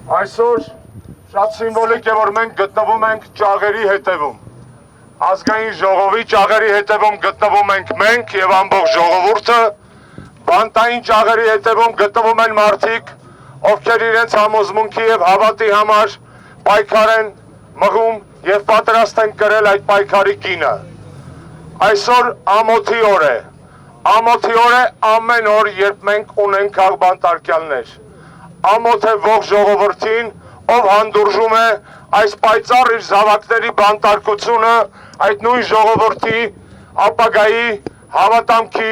Այսօր շատ սիմվոլիկ է, որ մենք գտնվում ենք ճաղերի հետևում։ Ազգային ժողովի ճաղերի հետևում գտնվում ենք մենք եւ ամբողջ ժողովուրդը, բանտային ճաղերի հետևում գտնվում են մարդիկ, ովքեր իրենց համոզմունքի եւ հավատի համար պայքար են մղում եւ պատրաստ են կրել այդ պայքարի գինը։ Այսօր ամոթի օր է։ Ամոթի օր է ամեն օր, երբ մենք ունենք քաղբանտարկյալներ։ Ամոթ է ողջ ժողովրդին, ով հանդուրժում է այս պայծառ իր զավակների բանտարկությունը այդ նույն ժողովրդի ապագայի, հավատամքի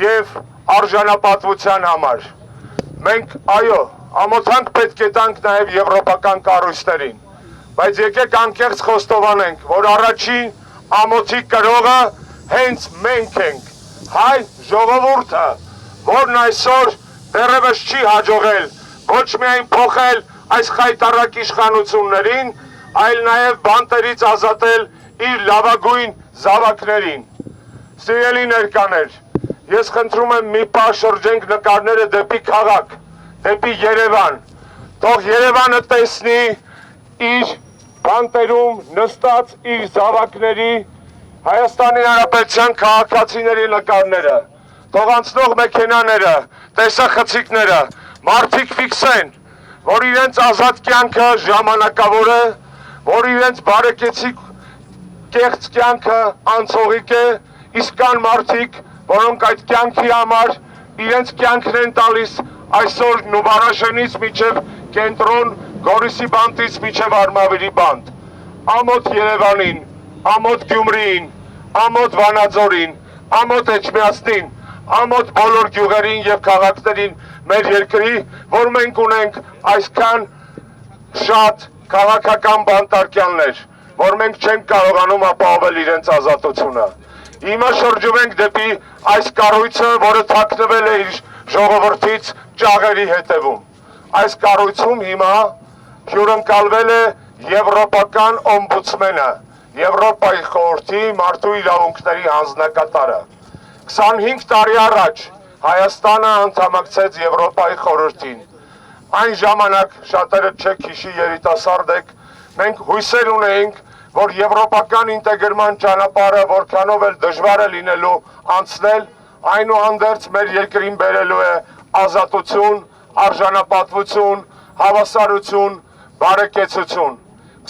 եւ արժանապատվության համար։ Մենք, այո, ամոթանք պետք է տանք նաեւ եվրոպական կառույցներին, բայց եկեք անկեղծ խոստովանենք, որ առաջին ամոթի կրողը հենց մենք ենք, հայ ժողովուրդը, որն այսօր դեռևս չի հաջողել ոչ միայն փոխել այս խայտառակ իշխանություններին, այլ նաև բանտերից ազատել իր լավագույն զավակներին։ Սիրելի ներկաներ, ես խնդրում եմ մի պահ շրջենք նկարները դեպի քաղաք, դեպի Երևան, թող Երևանը տեսնի իր բանտերում նստած իր զավակների, Հայաստանի Հանրապետության քաղաքացիների նկարները, թող անցնող մեքենաները, տեսախցիկները, մարդիկ ֆիքսեն, որ իրենց ազատ կյանքը ժամանակավոր է, որ իրենց բարեկեցիկ կեղծ կյանքը անցողիկ է, իսկ կան մարդիկ, որոնք այդ կյանքի համար իրենց կյանքն են տալիս այսօր Նուբարաշենից մինչև կենտրոն, Գորիսի բանտից մինչև Արմավիրի բանտ, ամոթ Երևանին, ամոթ Գյումրիին, ամոթ Վանաձորին, ամոթ Էջմիածնին, ամոթ բոլոր գյուղերին եւ քաղաքներին մեր երկրի, որ մենք ունենք այսքան շատ քաղաքական բանտարկյալներ, որ մենք չենք կարողանում ապահովել իրենց ազատությունը։ Հիմա շրջում ենք դեպի այս կառույցը, որը թաքնվել է իր ժողովրդից ճաղերի հետևում։ Այս կառույցում հիմա հյուրընկալվել է եվրոպական օմբուդսմենը, Եվրոպայի խորհրդի մարդու իրավունքների հանձնակատարը։ 25 տարի առաջ Հայաստանը անդամակցեց Եվրոպայի խորհրդին։ Այն ժամանակ շատերը չեք հիշի երիտասարդ եք, մենք հույսեր ունեինք, որ եվրոպական ինտեգրման ճանապարհը որքանով էլ դժվար է լինելու անցնել, այնուհանդերձ մեր երկրին բերելու է ազատություն, արժանապատվություն, հավասարություն, բարեկեցություն։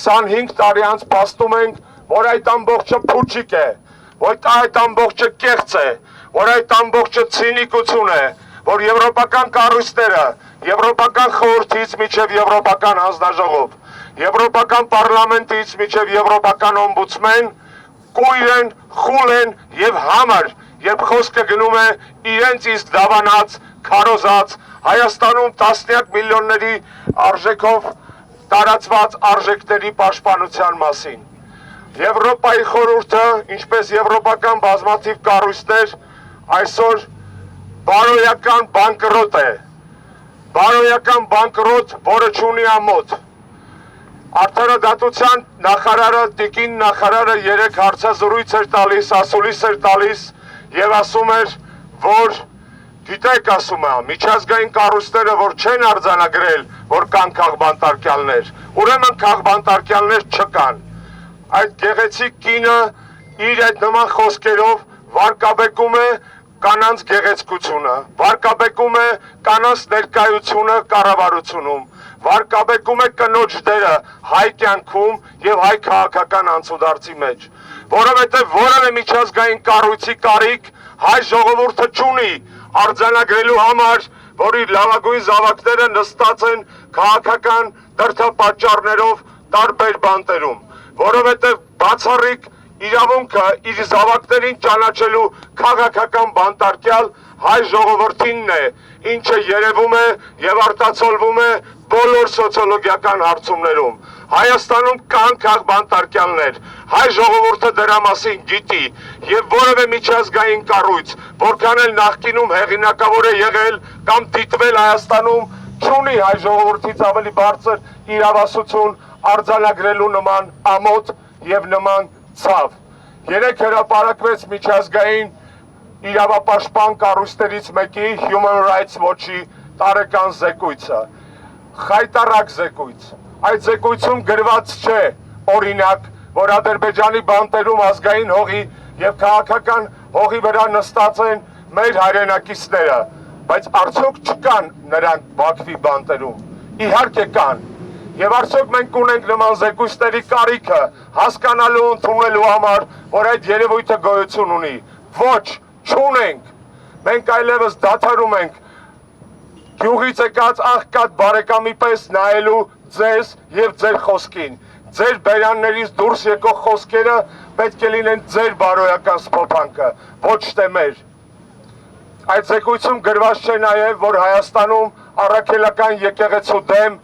25 տարի անց փաստում ենք, որ այդ ամբողջը փուչիկ է, որ այդ ամբողջը կեղծ է, որ այդ ամբողջը ցինիկություն է, որ եվրոպական կառույցները, եվրոպական խորհրդից մինչև եվրոպական հանձնաժողով, եվրոպական պարլամենտից մինչև եվրոպական օմբուդսմեն կույր են, խուլ են եւ համր, երբ խոսքը գնում է իրենց իսկ դավանած, քարոզած, Հայաստանում տասնյակ միլիոնների արժեքով տարածված արժեքների պաշտպանության մասին։ Եվրոպայի խորհուրդը, ինչպես եվրոպական բազմաթիվ կառույցներ, այսօր բարոյական բանկրոտ է, բարոյական բանկրոտ, որը չունի ամոթ։ Արդարադատության նախարարը, տիկին նախարարը երեք հարցազրույց էր տալիս, ասուլիս էր տալիս եւ ասում էր, որ գիտեք, ասում է, միջազգային կառույցները, որ չեն արձանագրել, որ կան քաղբանտարկյալներ, ուրեմն քաղբանտարկյալներ չկան։ Այդ գեղեցիկ կինը իր այդ նման խոսքերով վարկաբեկում է կանանց գեղեցկությունը, վարկաբեկում է կանանց ներկայությունը կառավարությունում, վարկաբեկում է կնոջ դերը հայ կյանքում եւ հայ քաղաքական անցուդարձի մեջ, որովհետեւ որևէ միջազգային կառույցի կարիք հայ ժողովուրդը չունի արձանագրելու համար, որ իր լավագույն զավակները նստած են քաղաքական դրդապատճառներով տարբեր բանտերում, որովհետև բացառիկ իրավունքը իր զավակներին ճանաչելու քաղաքական բանտարկյալ հայ ժողովրդինն է, ինչը երևում է եւ արտացոլվում է բոլոր սոցիոլոգիական հարցումներում։ Հայաստանում կան քաղբանտարկյալներ, հայ ժողովուրդը դրա մասին գիտի եւ որևէ միջազգային կառույց, որքան էլ նախկինում հեղինակավոր է եղել կամ դիտվել Հայաստանում, չունի հայ ժողովրդից ավելի բարձր իրավասություն արձանագրելու նման ամոթ եւ նման ցավ։ Երեք հրապարակվեց միջազգային իրավապաշտպան կառույցներից մեկի Human Rights Watch-ի տարեկան զեկույցը։ խայտարակ զեկույց։ Այդ զեկույցում գրված չէ, օրինակ, որ Ադրբեջանի բանտերում ազգային հողի եւ քաղաքական հողի վրա նստած են մեր հայրենակիցները, բայց արդյոք չկան նրանք Բաքվի բանտերում։ Իհարկե կան։ Եվ արդյոք մենք ունենք նման զեկույցների կարիքը հասկանալու ու ընդունելու համար, որ այդ երևույթը գոյություն ունի։ Ոչ, չունենք։ Մենք այլևս դադարում ենք գյուղից եկած աղքատ բարեկամի պես նայելու ձեզ եւ ձեր խոսքին։ Ձեր բերաններից դուրս եկող խոսքերը պետք է լինեն ձեր բարոյական սփոփանքը, ոչ թե մեր։ Այդ զեկույցում գրված չէ նաեւ, որ Հայաստանում առաքելական եկեղեցու դեմ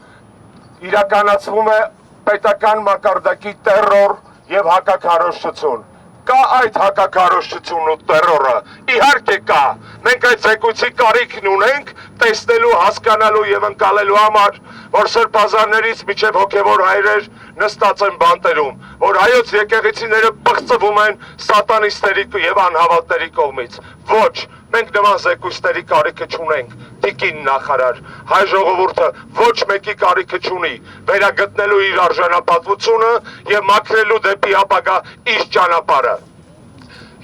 իրականացվում է պետական մակարդակի տերոր եւ հակաքարոզչություն։ Կա այդ հակաքարոզչությունն ու տերորը, իհարկե կա։ Մենք այդ զեկույցի կարիքն ունենք տեսնելու, հասկանալու եւ ընկալելու համար, որ սրբազաններից միջև հոգեվոր հայրեր նստած են բանտերում, որ հայոց եկեղեցիները բղծվում են սատանիստերի եւ անհավատների կողմից։ Ոչ, մենք նման զեկույցների կարիքը չունենք։ Տիկին նախարար, հայ ժողովուրդը ոչ մեկի կարիքը չունի վերագտնելու իր արժանապատվությունը եւ մաքրելու դեպի ապագա իր ճանապարհը։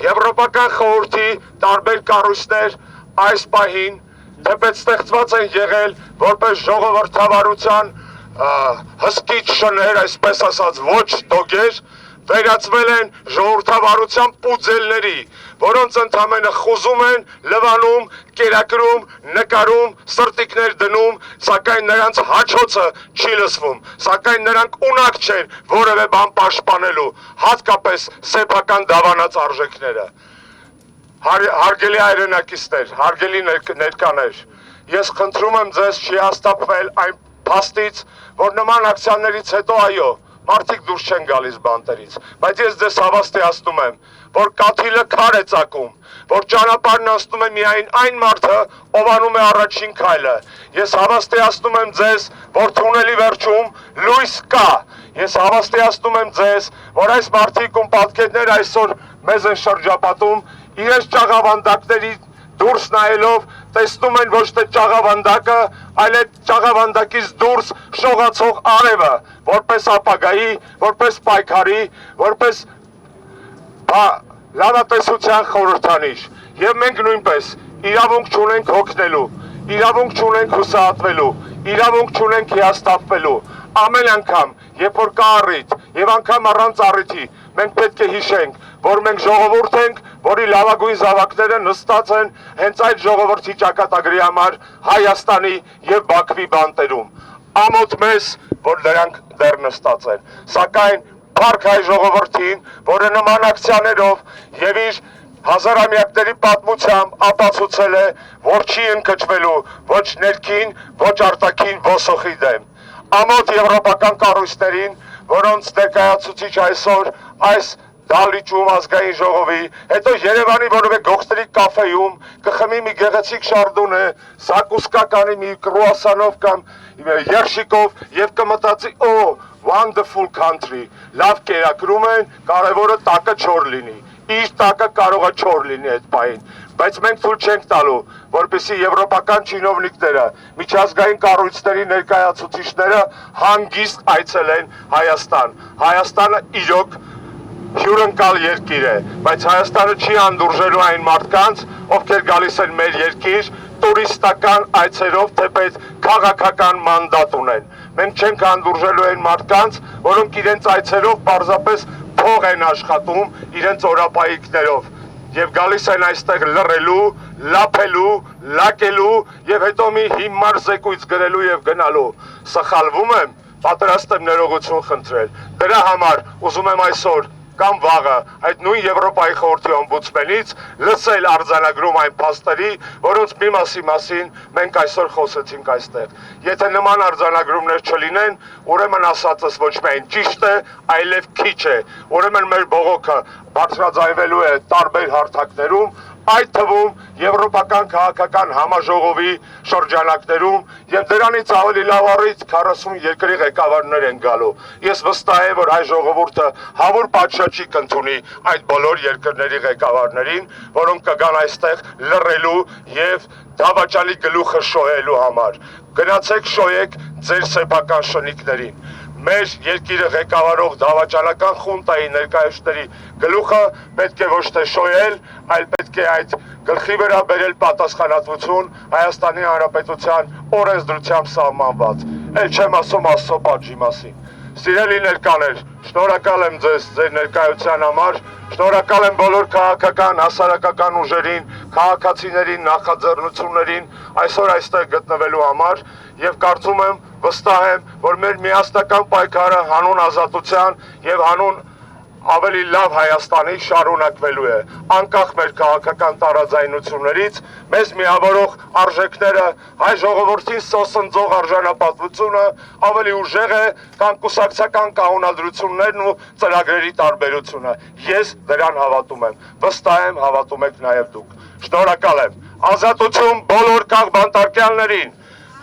Եվրոպական խորհրդի տարբեր կառույցներ այս պահին թեպետ ստեղծված են եղել որպես ժողովրդավարության հսկիչ շներ, այսպես ասած ոչ դոգեր, վերածվել են ժողովրդավարության պուձելների, որոնց ընդամենը խուզում են, լվանում, կերակրում, նկարում, սրտիկներ դնում, սակայն նրանց հաչոցը չի լսվում, սակայն նրանք ունակ չեն որևէ բան պաշտպանելու, հատկապես սեփական դավանած արժեքները։ Հարգելի հայրենակիցներ, հարգելի ներկաներ, ես խնդրում եմ ձեզ չհաստատվել այն փաստից, որ նման ակցիաներից հետո այո, մարդիկ դուրս չեն գալիս բանտերից, բայց ես ձեզ հավաստիացնում եմ, որ կաթիլը քար է ծակում, որ ճանապարհն անցնում է միայն այն մարդը, ով անում է առաջին քայլը։ Ես հավաստիացնում եմ ձեզ, որ թունելի վերջում լույս կա։ Ես հավաստիացնում եմ ձեզ, որ այս մարդիկ ու պատկերներ այսօր մեզ են շրջապատում, իրենց ճաղավանդակների դուրս նայելով տեսնում են ոչ թե ճաղավանդակը, այլ այդ ճաղավանդակից դուրս շողացող արևը, որպես ապագայի, որպես պայքարի, որպես լավատեսության խորհրդանիշ։ Եվ մենք նույնպես իրավունք չունենք հոգնելու, իրավունք չունենք հուսահատվելու, իրավունք չունենք հիասթափվելու։ Ամեն անգամ, երբ որ կա առիթ, եւ անգամ առանց առիթի, մենք պետք է հիշենք, որ մենք ժողովուրդ ենք, որի լավագույն զավակները նստած են հենց այդ ժողովրդի ճակատագրի համար Հայաստանի եւ Բաքվի բանտերում։ Ամոթ մեզ, որ նրանք դեռ նստած են։ Սակայն փառք հայ ժողովրդին, որը նման ակցիաներով եւ իր հազարամյակների պատմությամբ ապացուցել է, որ չի ընկճվելու ոչ ներքին, ոչ արտաքին ոսոխի դեմ։ Ամոթ եվրոպական կառույցներին, որոնց ներկայացուցիչ այսօր այս դալիճում ազգային ժողովի, հետո Երևանի որևէ գողտրի կաֆեում կխմի մի գեղեցիկ շարդունե, սակուսկա կանի մի կրուասանով կամ երշիկով եւ կմտածի wonderful country, լավ կերակրում են, կարևորը տակը չոր լինի, իր տակը կարող է չոր լինի այդ պահին, բայց մենք թույլ չենք տալու, որպեսզի եվրոպական չինովնիկները, միջազգային կառույցների ներկայացուցիչները հանգիստ այցելեն Հայաստան։ Հայաստանը իրոք հյուրընկալ երկիր է, բայց Հայաստանը չի հանդուրժելու այն մարդկանց, ովքեր գալիս են մեր երկիր, տուրիստական այցերով թեպետ քաղաքական մանդատ ունեն։ Մենք չենք հանդուրժելու այն մարդկանց, որոնք իրենց այցերով պարզապես փող են աշխատում իրենց օրապայիկներով եւ գալիս են այստեղ լռելու, լափելու, լակելու եւ հետո մի հիմար զեկույց գրելու եւ գնալու։ Սխալվում եմ, պատրաստ եմ ներողություն խնդրել։ Դրա համար ուզում եմ այսօր կամ վաղը այդ նույն Եվրոպայի խորհրդի օմբուդսմենից լսել արձանագրում այն փաստերի, որոնց մի մասին մենք այսօր խոսեցինք այստեղ։ Եթե նման արձանագրումներ չլինեն, ուրեմն ասածս ոչ միայն ճիշտ է, այլև քիչ է։ Ուրեմն մեր բողոքը բարձրաձայնվելու է տարբեր հարթակներում, այդ թվում եվրոպական քաղաքական համաժողովի շրջանակներում եւ դրանից ավելի լավ առիթ 40 երկրի ղեկավարներ են գալու։ Ես վստահ եմ, որ հայ ժողովուրդը հավուր պատշաճի կընդունի այդ բոլոր երկրների ղեկավարներին, որոնք կգան այստեղ լռելու եւ դավաճանի գլուխը շոյելու համար։ Գնացեք շոյեք ձեր սեփական շնիկներին։ Մեր երկիրը ղեկավարող դավաճանական խունտայի ներկայացների գլուխը պետք է ոչ թե շոյել, այլ պետք է այդ գլխի վրա բերել պատասխանատվություն Հայաստանի Հանրապետության օրենսդրությամբ սահմանված։ Էլ չեմ ասում Աստծո պատժի մասին։ Սիրելի ներկաներ, շնորհակալ եմ ձեզ ձեր ներկայության համար, շնորհակալ եմ բոլոր քաղաքական, հասարակական ուժերին, քաղաքացիներին, նախաձեռնություններին այսօր այստեղ գտնվելու համար եւ կարծում եմ, վստահ եմ, որ մեր միասնական պայքարը հանուն ազատության եւ հանուն ավելի լավ Հայաստանի շարունակվելու է, անկախ մեր քաղաքական տարաձայնություններից, մեզ միավորող արժեքները, հայ ժողովրդին սոսնձող արժանապատվությունը ավելի ուժեղ է, քան կուսակցական կանոնադրություններն ու ծրագրերի տարբերությունը։ Ես դրան հավատում եմ, վստահ եմ հավատում եք նաև դուք։ Շնորհակալ եմ։ Ազատություն բոլոր քաղբանտարկյալներին։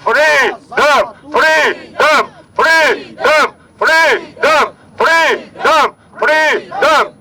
Freedom, freedom, freedom, freedom, freedom, freedom.